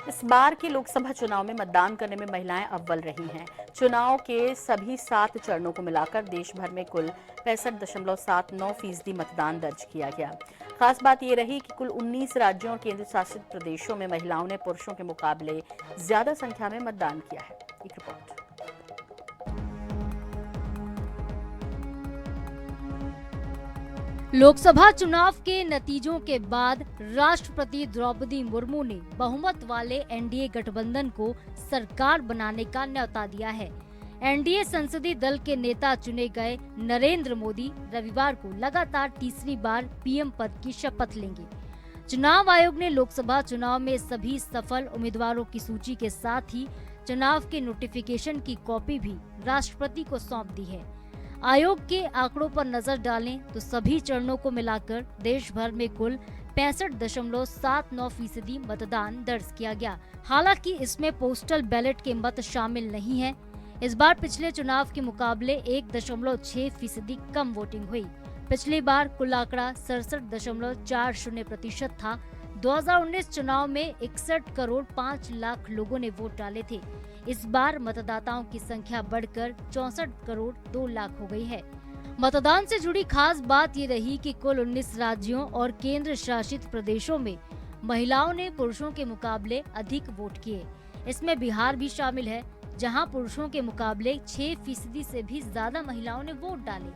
इस बार के लोकसभा चुनाव में मतदान करने में महिलाएं अव्वल रही हैं। चुनाव के सभी 7 चरणों को मिलाकर देश भर में कुल 65.79% मतदान दर्ज किया गया। खास बात ये रही कि कुल 19 राज्यों और केंद्र शासित प्रदेशों में महिलाओं ने पुरुषों के मुकाबले ज्यादा संख्या में मतदान किया है। एक रिपोर्ट। लोकसभा चुनाव के नतीजों के बाद राष्ट्रपति द्रौपदी मुर्मू ने बहुमत वाले एनडीए गठबंधन को सरकार बनाने का न्योता दिया है। एनडीए संसदीय दल के नेता चुने गए नरेंद्र मोदी रविवार को लगातार तीसरी बार पीएम पद की शपथ लेंगे। चुनाव आयोग ने लोकसभा चुनाव में सभी सफल उम्मीदवारों की सूची के साथ ही चुनाव के नोटिफिकेशन की कॉपी भी राष्ट्रपति को सौंप दी है। आयोग के आंकड़ों पर नजर डालें तो सभी चरणों को मिलाकर देश भर में कुल 65.79% मतदान दर्ज किया गया। हालांकि इसमें पोस्टल बैलेट के मत शामिल नहीं हैं। इस बार पिछले चुनाव के मुकाबले 1.6% कम वोटिंग हुई। पिछली बार कुल आंकड़ा 67.40% था। 2019 चुनाव में 61 करोड़ 5 लाख लोगों ने वोट डाले थे। इस बार मतदाताओं की संख्या बढ़कर 64 करोड़ 2 लाख हो गई है। मतदान से जुड़ी खास बात ये रही कि कुल 19 राज्यों और केंद्र शासित प्रदेशों में महिलाओं ने पुरुषों के मुकाबले अधिक वोट किए। इसमें बिहार भी शामिल है, जहां पुरुषों के मुकाबले 6% से भी ज्यादा महिलाओं ने वोट डाले।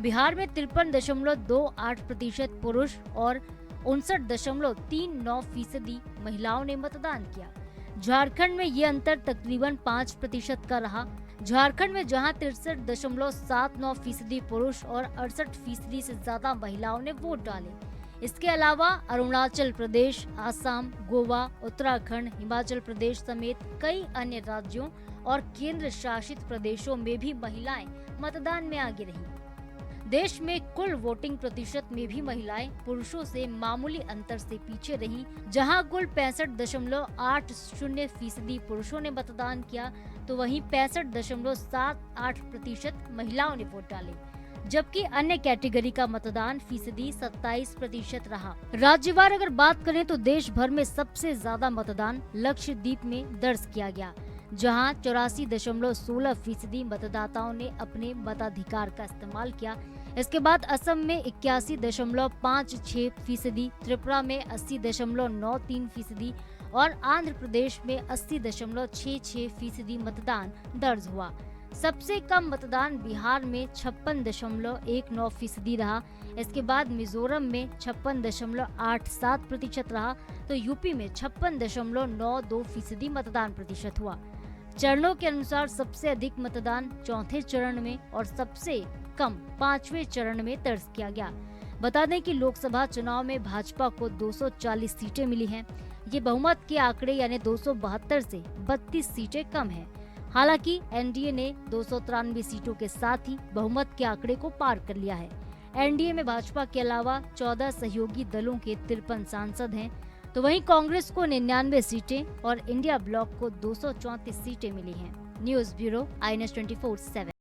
बिहार में 53.28% पुरुष और 59.39% महिलाओं ने मतदान किया। झारखंड में ये अंतर तकरीबन 5% का रहा। झारखंड में जहां 63.79% पुरुष और 68% से ज्यादा महिलाओं ने वोट डाले। इसके अलावा अरुणाचल प्रदेश, आसाम, गोवा, उत्तराखंड, हिमाचल प्रदेश समेत कई अन्य राज्यों और केंद्र शासित प्रदेशों में भी महिलाएं मतदान में आगे रही। देश में कुल वोटिंग प्रतिशत में भी महिलाएं पुरुषों से मामूली अंतर से पीछे रहीं, जहां कुल 65.80% पुरुषों ने मतदान किया तो वहीं 65.78% महिलाओं ने वोट डाले, जबकि अन्य कैटेगरी का मतदान फीसदी 27% रहा। राज्यवार अगर बात करें तो देश भर में सबसे ज्यादा मतदान लक्षद्वीप में दर्ज किया गया, जहां 84.16% मतदाताओं ने अपने मताधिकार का इस्तेमाल किया। इसके बाद असम में 81.56%, त्रिपुरा में 80.93% और आंध्र प्रदेश में 80.66% मतदान दर्ज हुआ। सबसे कम मतदान बिहार में 56.19% रहा। इसके बाद मिजोरम में 56.87% रहा तो यूपी में 56.92% मतदान प्रतिशत हुआ। चरणों के अनुसार सबसे अधिक मतदान चौथे चरण में और सबसे कम 5वें चरण में दर्ज किया गया। बता दें कि लोकसभा चुनाव में भाजपा को 240 सीटें मिली हैं। ये बहुमत के आंकड़े यानी 272 से 32 सीटें कम हैं। हालांकि एनडीए ने 293 सीटों के साथ ही बहुमत के आंकड़े को पार कर लिया है। एनडीए में भाजपा के अलावा 14 सहयोगी दलों के 53 सांसद हैं, तो वहीं कांग्रेस को 99 सीटें और इंडिया ब्लॉक को 234 सीटें मिली हैं। News bureau INS 24/7।